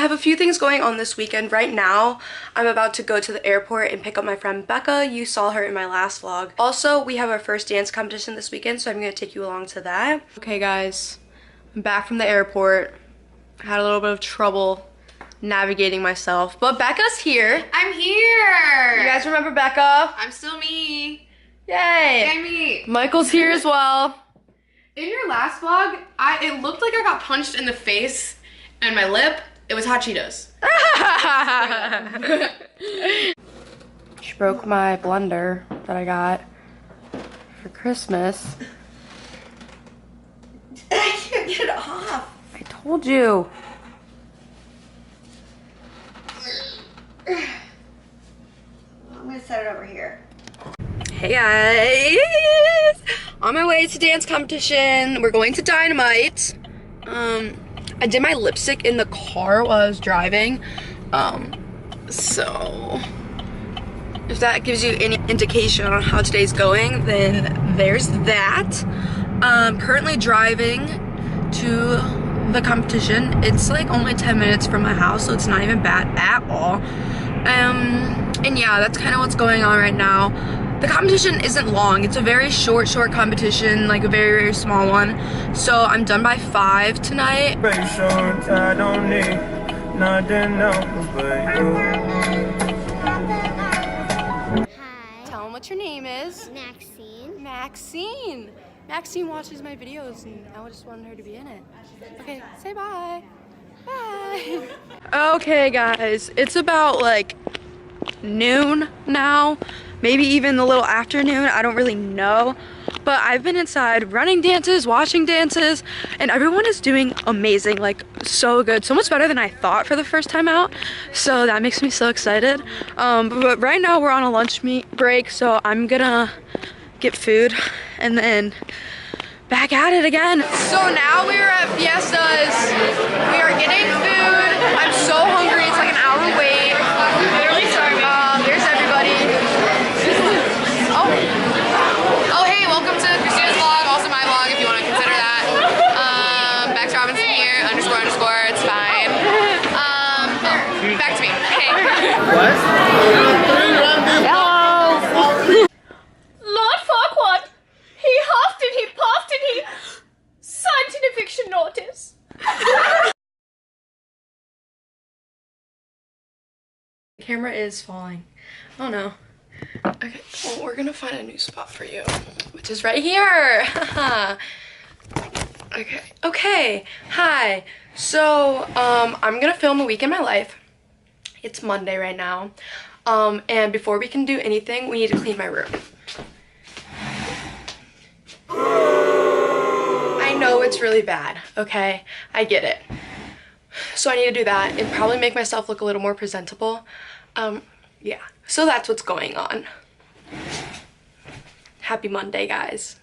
have a few things going on this weekend. Right now, I'm about to go to the airport and pick up my friend Becca. You saw her in my last vlog. Also, we have our first dance competition this weekend, so I'm going to take you along to that. Okay, guys, I'm back from the airport. I had a little bit of trouble navigating myself, but Becca's here. I'm here. You guys remember Becca? I'm still me. Yay. Yay me. Michael's here as well. In your last vlog, it looked like I got punched in the face and my lip. It was hot Cheetos. She broke my blender that I got for Christmas. I can't get it off. I told you. I'm gonna set it over here. Hey guys! On my way to dance competition. We're going to Dynamite. I did my lipstick in the car while I was driving. So if that gives you any indication on how today's going, then there's that. Currently driving to the competition. It's like only 10 minutes from my house, so it's not even bad at all. And yeah, that's kind of what's going on right now. The competition isn't long. It's a very short competition, like a very, very small one. So I'm done by 5 tonight. I don't need nothing else but you. Hi. Tell them what your name is. Maxine. Maxine. Maxine watches my videos and I just wanted her to be in it. Okay, say bye. Bye. Okay guys, it's about like noon now, maybe even a little afternoon, I don't really know, but I've been inside running dances, watching dances, and everyone is doing amazing, like so good, so much better than I thought for the first time out, so that makes me so excited. But right now we're on a lunch break, so I'm gonna get food and then back at it again. So now we're at Fiesta's. We are getting food. I'm so hungry. It's like an hour wait. Literally starving. There's everybody. Oh, hey, welcome to Christina's vlog. Also my vlog, if you want to consider that. Back to Robinson here. __. It's fine. Back to me. Hey. What? Hello. Lord Farquaad, he huffed and he puffed and he signed an eviction notice. The camera is falling. Oh no. Okay, well, we're gonna find a new spot for you, which is right here. Okay, hi. So, I'm gonna film a week in my life. It's Monday right now. And before we can do anything, we need to clean my room. I know it's really bad, okay? I get it. So I need to do that and probably make myself look a little more presentable. Yeah, so that's what's going on. Happy Monday, guys.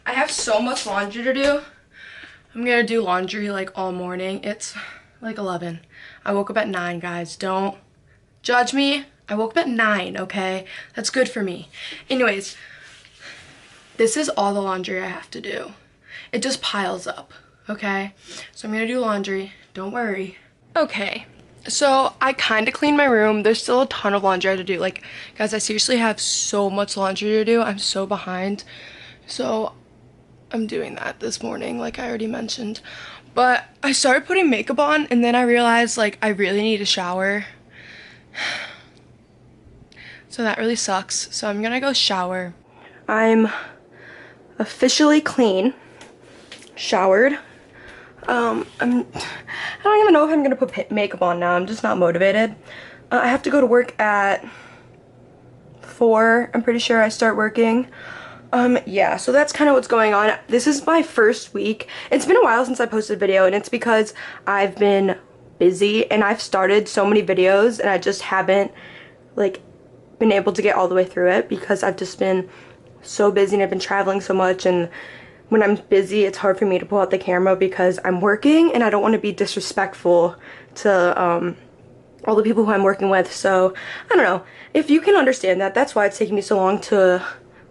I have so much laundry to do. I'm gonna do laundry like all morning. It's like 11. I woke up at 9, guys. Don't judge me. I woke up at 9, okay? That's good for me. Anyways, this is all the laundry I have to do. It just piles up, okay? So I'm gonna do laundry. Don't worry. Okay, so I kind of cleaned my room. There's still a ton of laundry I have to do. Like, guys, I seriously have so much laundry to do. I'm so behind. So I'm doing that this morning, like I already mentioned. But I started putting makeup on, and then I realized, like, I really need a shower. So that really sucks. So I'm gonna go shower. I'm officially clean, showered. I don't even know if I'm gonna put makeup on now. I'm just not motivated. I have to go to work at 4. I'm pretty sure I start working. Yeah, so that's kind of what's going on. This is my first week. It's been a while since I posted a video, and it's because I've been busy and I've started so many videos and I just haven't like been able to get all the way through it because I've just been so busy and I've been traveling so much, and when I'm busy it's hard for me to pull out the camera because I'm working and I don't want to be disrespectful to all the people who I'm working with. So I don't know if you can understand that. That's why it's taking me so long to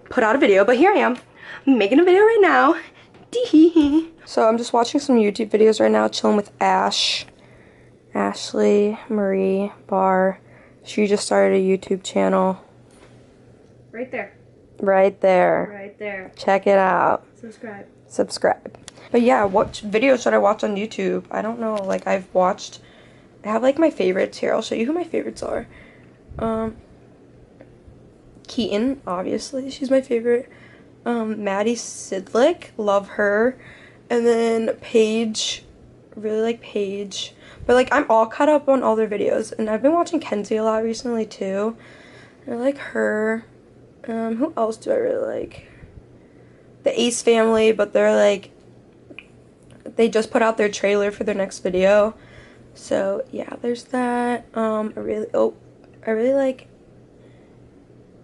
put out a video, but here I am making a video right now, So I'm just watching some YouTube videos right now, chilling with Ashley, Marie, Barr. She just started a YouTube channel. Right there. Right there. Right there. Check it out. Subscribe. But yeah, what videos should I watch on YouTube? I don't know. Like, I have like my favorites here. I'll show you who my favorites are. Keaton, obviously. She's my favorite. Maddie Sidlick. Love her. And then Paige. Really like Paige. But like, I'm all caught up on all their videos. And I've been watching Kenzie a lot recently too. I like her. Who else do I really like? The Ace family, but they're like, they just put out their trailer for their next video. So yeah, there's that. I really like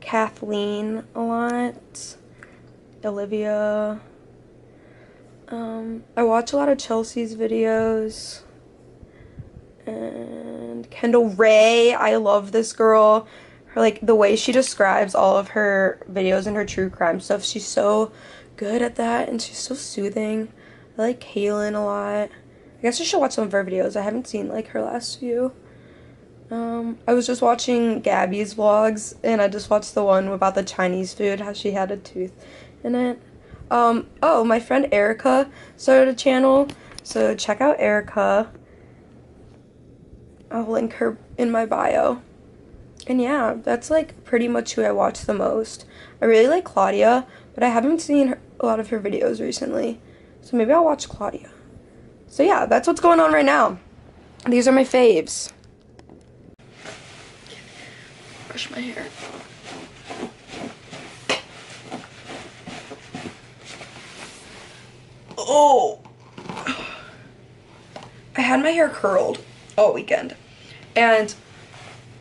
Kathleen a lot. Olivia. I watch a lot of Chelsea's videos. And Kendall Ray. I love this girl. Her, like, the way she describes all of her videos and her true crime stuff, she's so good at that, and she's so soothing. I like Kaylin a lot. I guess I should watch some of her videos. I haven't seen, like, her last few. I was just watching Gabby's vlogs, and I just watched the one about the Chinese food, how she had a tooth in it. Oh, my friend Erica started a channel, so check out Erica. I'll link her in my bio. And yeah, that's like pretty much who I watch the most. I really like Claudia, but I haven't seen a lot of her videos recently. So maybe I'll watch Claudia. So yeah, that's what's going on right now. These are my faves. Brush my hair. Oh! I had my hair curled all weekend. And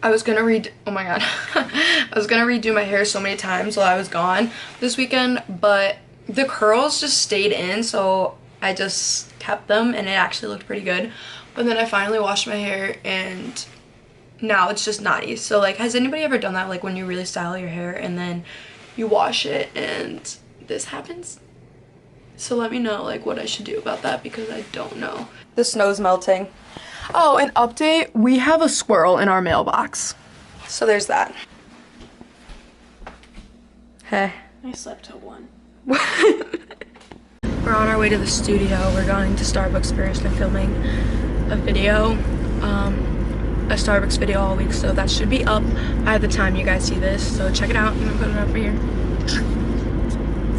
I was gonna oh my god. I was gonna redo my hair so many times while I was gone this weekend, but the curls just stayed in, so I just kept them and it actually looked pretty good. But then I finally washed my hair and now it's just knotty. So like, has anybody ever done that, like when you really style your hair and then you wash it and this happens? So let me know like what I should do about that, because I don't know. The snow's melting. Oh, an update, we have a squirrel in our mailbox. So there's that. Hey. I slept till 1. We're on our way to the studio. We're going to Starbucks first. I'm filming a video, a Starbucks video all week, so that should be up by the time you guys see this. So check it out. I'm gonna put it up right here.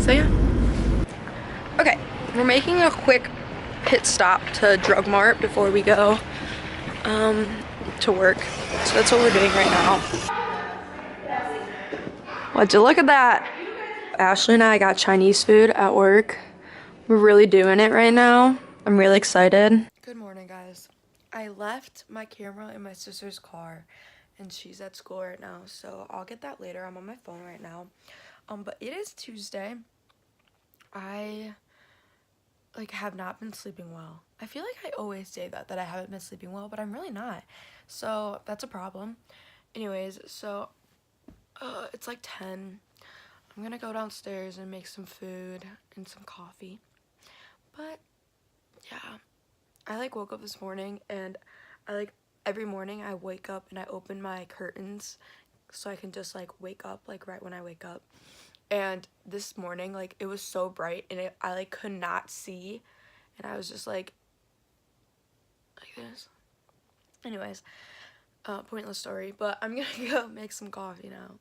So yeah. Okay, we're making a quick pit stop to Drug Mart before we go to work. So that's what we're doing right now. Would you look at that? Ashley and I got Chinese food at work. We're really doing it right now. I'm really excited. Good morning, guys. I left my camera in my sister's car and she's at school right now, so I'll get that later. I'm on my phone right now. But it is Tuesday. I have not been sleeping well. I feel like I always say that I haven't been sleeping well, but I'm really not. So that's a problem. Anyways, so it's like 10. I'm gonna go downstairs and make some food and some coffee. But yeah, I woke up this morning and every morning I wake up and I open my curtains so I can just wake up right when I wake up. And this morning it was so bright and I could not see, and I was just like this. Anyways, pointless story, but I'm gonna go make some coffee now.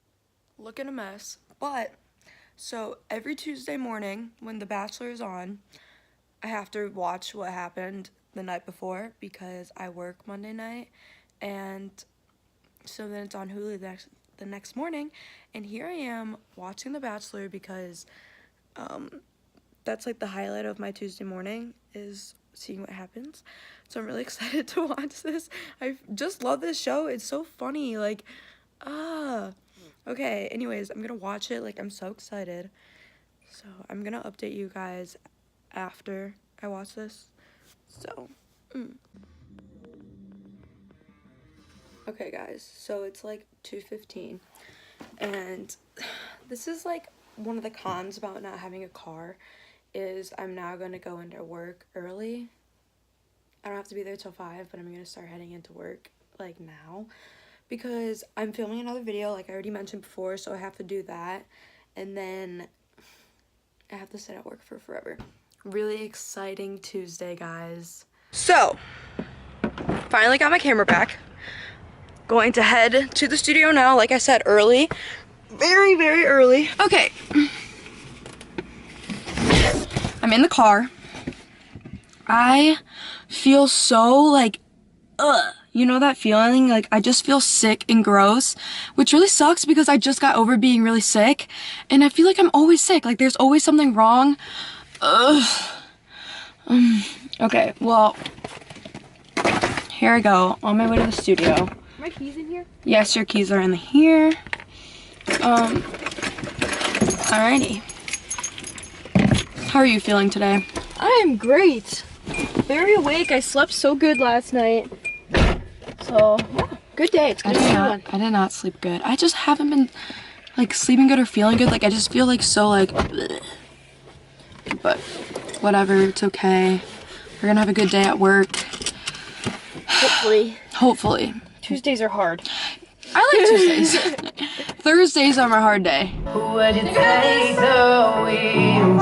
Looking a mess, but so every Tuesday morning when The Bachelor is on, I have to watch what happened the night before because I work Monday night, and so then it's on Hulu the next morning, and here I am watching The Bachelor because that's the highlight of my Tuesday morning, is seeing what happens. So I'm really excited to watch this. I just love this show. It's so funny. Okay, anyways, I'm gonna watch it. I'm so excited. So I'm gonna update you guys after I watch this. So okay, guys, so it's 2:15, and this is one of the cons about not having a car, is I'm now going to go into work early. I don't have to be there till 5, but I'm going to start heading into work like now because I'm filming another video like I already mentioned before, so I have to do that, and then I have to sit at work for forever. Really exciting Tuesday, guys. So, finally got my camera back. Going to head to the studio now, like I said, early. Very, very early. Okay. I'm in the car. I feel so like, you know that feeling? Like, I just feel sick and gross, which really sucks because I just got over being really sick, and I feel like I'm always sick. Like, there's always something wrong. Okay, well, here I go, on my way to the studio. Are my keys in here? Yes, your keys are in here. Alrighty. How are you feeling today? I am great. Very awake. I slept so good last night. So, yeah, good day. It's gonna be a good one. I did not sleep good. I just haven't been, like, sleeping good or feeling good. Like, I just feel, like, so, like, bleh. But whatever, it's okay. We're gonna have a good day at work. Hopefully. Hopefully. Tuesdays are hard. I like Tuesdays. Thursdays are my hard day. Would you take the wheel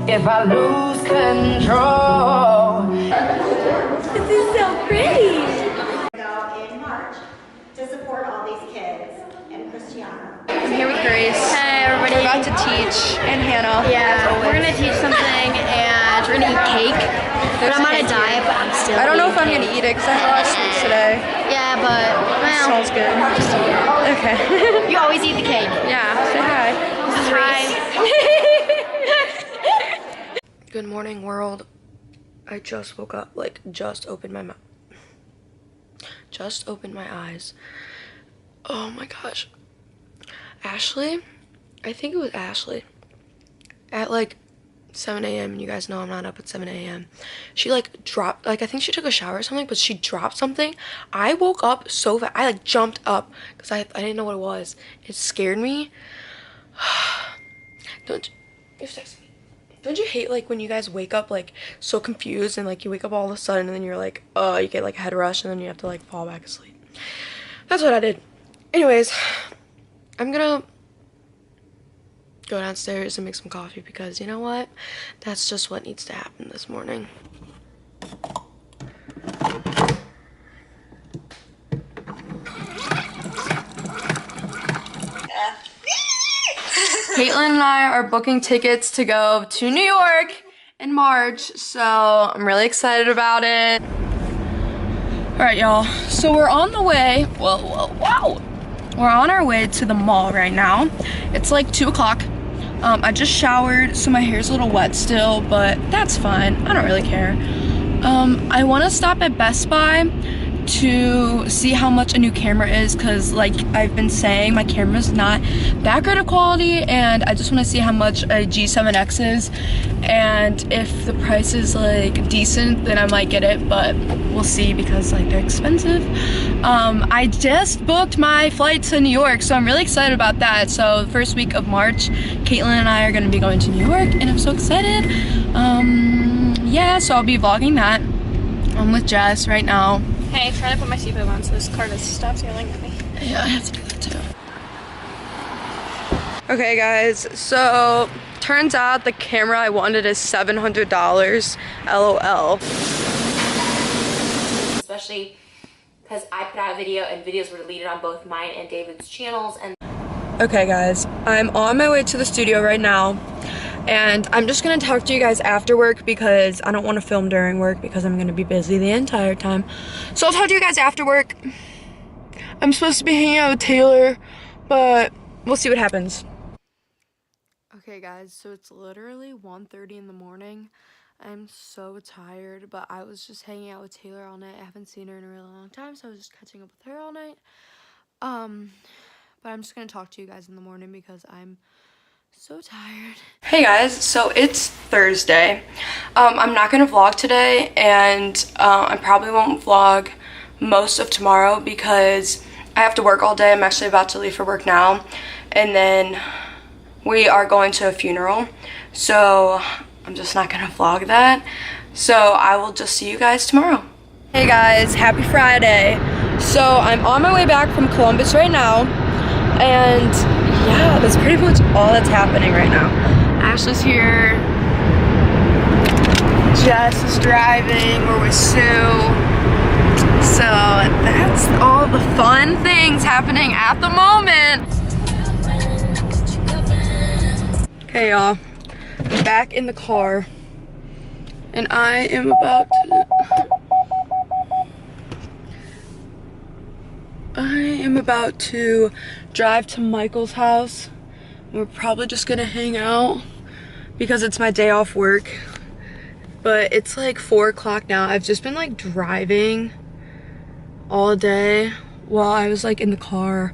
if I lose control? This is so pretty. In March to support all these kids and Christiana. I'm here with Grace. Hey, everybody. We're about to teach, and Hannah. Yeah, we're gonna teach something, and we're gonna eat cake. But I'm on a diet, but I'm still. I don't know if I'm eating gonna eat it because I had a lot of sweets today. Yeah, but well, Smells good. just eat it. Okay. You always eat the cake. Yeah, say hi. Hi. Good morning, world. I just woke up, like, just opened my mouth. Just opened my eyes. Oh my gosh. Ashley, I think it was Ashley, at like 7 a.m. and you guys know I'm not up at 7 a.m. She like dropped, like I think she took a shower or something, but she dropped something. I woke up so fast. I like jumped up because I didn't know what it was. It scared me. Don't you hate like when you guys wake up like so confused and like you wake up all of a sudden and then you're like, you get like a head rush and then you have to like fall back asleep. That's what I did. Anyways, I'm gonna go downstairs and make some coffee because you know what? That's just what needs to happen this morning. Caitlin and I are booking tickets to go to New York in March, so I'm really excited about it. Alright, y'all, so we're on the way. Whoa. We're on our way to the mall right now. It's like 2 o'clock. I just showered, so my hair's a little wet still, but that's fine. I don't really care. I want to stop at Best Buy to see how much a new camera is, because like I've been saying, my camera's not that great of quality, and I just want to see how much a G7X is, and if the price is like decent, then I might get it, but we'll see because like they're expensive. I just booked my flight to New York, so I'm really excited about that. So the first week of March, Caitlin and I are going to be going to New York, and I'm so excited. Yeah, so I'll be vlogging that. I'm with Jess right now. Hey, try to put my seatbelt on so this car doesn't stop yelling at me. Yeah, I have to do that too. Okay guys, so turns out the camera I wanted is $700, LOL. Especially because I put out a video and videos were deleted on both mine and David's channels. And okay guys, I'm on my way to the studio right now, and I'm just gonna talk to you guys after work because I don't want to film during work because I'm gonna be busy the entire time. So I'll talk to you guys after work. I'm supposed to be hanging out with Taylor, but we'll see what happens. Okay guys, so it's literally 1:30 in the morning. I'm so tired, but I was just hanging out with Taylor all night. I haven't seen her in a really long time, so I was just catching up with her all night. But I'm just gonna talk to you guys in the morning because I'm so tired. Hey guys, so it's Thursday. I'm not gonna vlog today, and I probably won't vlog most of tomorrow because I have to work all day. I'm actually about to leave for work now, and then we are going to a funeral, so I'm just not gonna vlog that. So I will just see you guys tomorrow. Hey guys, happy Friday. So I'm on my way back from Columbus right now. And yeah, that's pretty much all that's happening right now. Ashley's here. Jess is driving. We're with Sue. So that's all the fun things happening at the moment. Okay, y'all. I'm back in the car. And I am about to drive to Michael's house. We're probably just gonna hang out because it's my day off work. But it's like 4 o'clock now. I've just been like driving all day while I was like in the car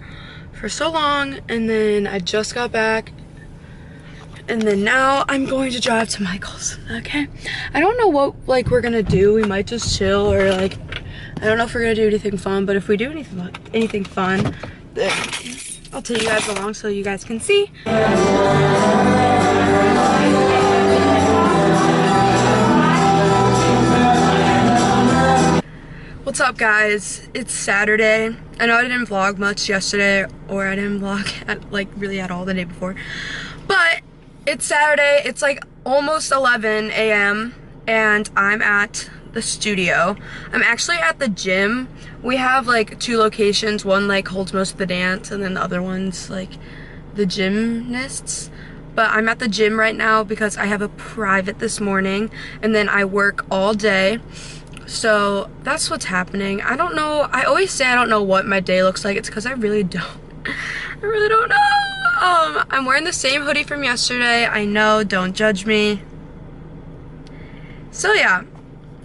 for so long, and then I just got back, and then now I'm going to drive to Michael's. Okay, I don't know what like we're gonna do. We might just chill, or like I don't know if we're gonna do anything fun, but if we do anything fun, then I'll take you guys along so you guys can see. What's up guys? It's Saturday. I know I didn't vlog much yesterday, or I didn't vlog really at all the day before, but it's Saturday. It's like almost 11 a.m. and I'm at the studio. I'm actually at the gym. We have like 2 locations. One like holds most of the dance, and then the other one's like the gymnasts. But I'm at the gym right now because I have a private this morning, and then I work all day. So that's what's happening. I don't know. I always say I don't know what my day looks like. It's because I really don't. I really don't know. I'm wearing the same hoodie from yesterday. I know, don't judge me. So yeah,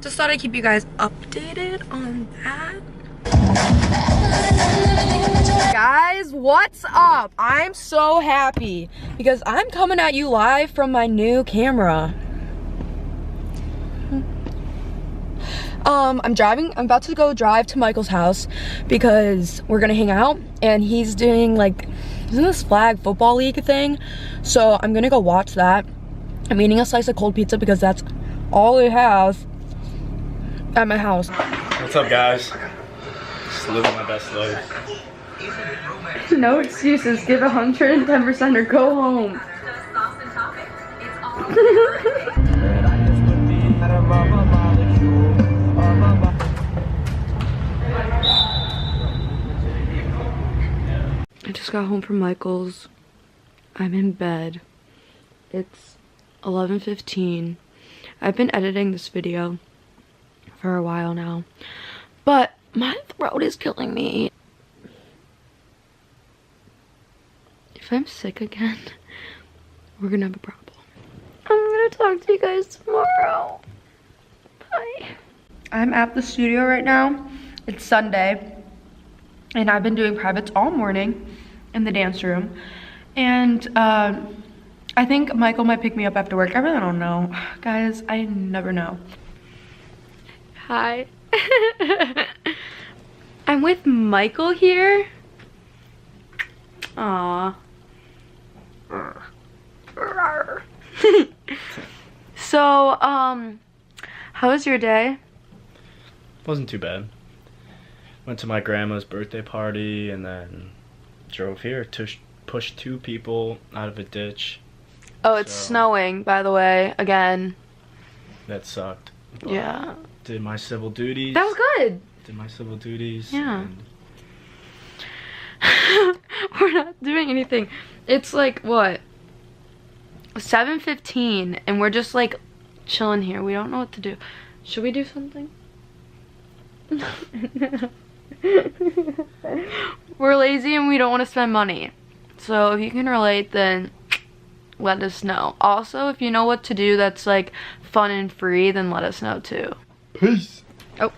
just thought I'd keep you guys updated on that. Guys, what's up? I'm so happy because I'm coming at you live from my new camera. I'm about to go drive to Michael's house because we're gonna hang out, and he's doing like, isn't this flag football league thing? So I'm gonna go watch that. I'm eating a slice of cold pizza because that's all we have at my house. What's up guys? Just living my best life. No excuses, give 110% or go home. I just got home from Michael's. I'm in bed. It's 11:15. I've been editing this video for a while now, but my throat is killing me. If I'm sick again, we're gonna have a problem. I'm gonna talk to you guys tomorrow. Bye. I'm at the studio right now. It's Sunday, and I've been doing privates all morning in the dance room. And I think Michael might pick me up after work. I really don't know. Guys, I never know. Hi. I'm with Michael here. Aww. So, how was your day? Wasn't too bad. Went to my grandma's birthday party and then drove here to push 2 people out of a ditch. Oh, it's snowing, by the way, again. That sucked. But yeah. Did my civil duties. That was good. Did my civil duties. Yeah. We're not doing anything. It's like, what? 7:15, and we're just like chilling here. We don't know what to do. Should we do something? We're lazy and we don't want to spend money. So if you can relate, then let us know. Also, if you know what to do that's like fun and free, then let us know too. Peace. Oh.